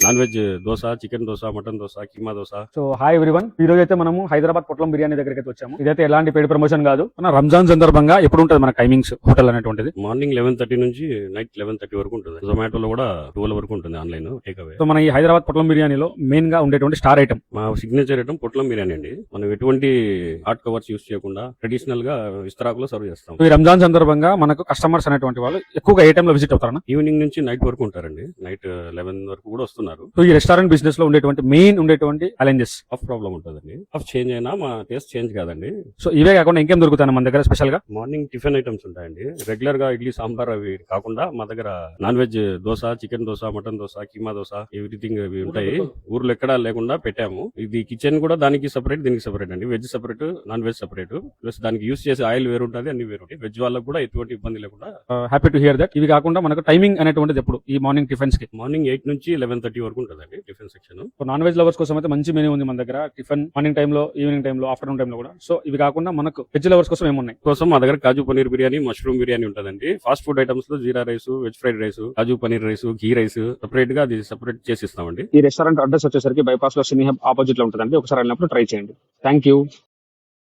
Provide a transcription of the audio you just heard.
Non veg dosa, chicken dosa, mutton dosa, keema dosa. So hi everyone, ఈ రోజు అయితే మనము హైదరాబాద్ పొట్లం బిర్యానీ దగ్గరికి అయితే వచ్చాము. ఇదైతే ఎలాంటి పెయిడ్ ప్రమోషన్ కాదు, మన రంజాన్ సందర్భంగా ఎప్పుడు ఉంటుంది మన టైమింగ్స్ హోటల్ అనేటువంటిది. మార్నింగ్ 11:30 నుంచి నైట్ 11:30 వరకు ఉంటుంది. జొమాటోలో కూడా 12 వరకు ఉంటుంది ఆన్లైన్ టేక్ అవే. సో మన ఈ హైదరాబాద్ పొట్లం బిర్యానీలో మెయిన్ గా ఉండేటువంటి స్టార్ ఐటమ్, మా సిగ్నేచర్ ఐటమ్ పొట్లం బిర్యానీ అండి. మనం ఎటువంటి హాట్ కవర్స్ యూస్ చేయకుండా ట్రెడిషనల్ గా విస్తరాకులో సర్వ్ చేస్తాం. ఈ రంజాన్ సందర్భంగా మనకు కస్టమర్స్ అనేటువంటి వాళ్ళు ఎక్కువగా ఏ టైంలో విజిట్ అవుతారన్నా? ఈవినింగ్ నుంచి నైట్ వరకు ఉంటారండి. నైట్ 11 వరకు కూడా వస్తున్నారు. సో ఈ రెస్టారెంట్ బిజినెస్ లో ఉండేటువంటి మెయిన్ ఉండేటువంటి ఛాలెంజెస్, ఆఫ్ ప్రాబ్లం ఉంటుందండి. ఆఫ్ చేంజ్ అయినా మా టేస్ట్ చేంజ్ కాదండి. సో ఇవే కాకుండా ఇంకేం దొరుకుతాయి మన దగ్గర స్పెషల్ గా? మార్నింగ్ టిఫిన్ ఐటమ్స్ ఉంటాయండి. రెగ్యులర్ గా ఇడ్లీ సాంబార్ అవి కాకుండా మా దగ్గర non veg dosa, chicken dosa, mutton dosa, keema dosa, everything ఇవి ఉంటాయి. ఊర్లో ఎక్కడా లేకుండా పెట్టాము. ఇది కిచెన్ కూడా దానికి సెపరేట్, దీనికి సెపరేట్ అండి. Veg separate, non veg separate, plus దానికి యూస్ చేసే ఆయిల్ వేరు ఉంటుంది, అన్ని వేరు ఉంటాయి. వెజ్ వాళ్ళకు కూడా ఎటువంటి ఇబ్బంది లేకుండా. Happy to hear that. ఇవి కాకుండా మనకు టైమింగ్ అనేటువంటిది ఎప్పుడు ఈ మార్నింగ్ టిఫిన్స్ కి? మార్నింగ్ 8 నుంచి 11:30 వరకు ఉంటుందండి tiffin section. Non veg lovers కోసం అయితే మంచి మెనూ ఉంది మన దగ్గర. టిఫిన్ మార్నింగ్ టైంలో, ఈవినింగ్ టైంలో, ఆఫ్టర్నూన్ టైంలో కూడా. సో ఇవి కాకుండా మనకు వెజ్ లవర్స్ కోసం ఏమున్నాయి? కోసం మా దగ్గర కాజు పనీర్ బిర్యానీ, మష్రూమ్ బిర్యానీ ఉంటుందండి. ఫాస్ట్ ఫుడ్ ఐటమ్స్ లో జీరా రైస్, వెజ్ ఫ్రైడ్ రైస్, కాజు పనీర్ రైస్, ఘీ రైస్ సెపరేట్ గా అది సెపరేట్ చేసి ఇస్తామండి. ఈ రెస్టారెంట్ అడ్రస్ వచ్చేసరికి బైపాస్ లో సినీ హబ్ ఆపోజిట్ లో ఉంటుందండి. ఒకసారి వెళ్ళినప్పుడు ట్రై చేయండి. Thank you.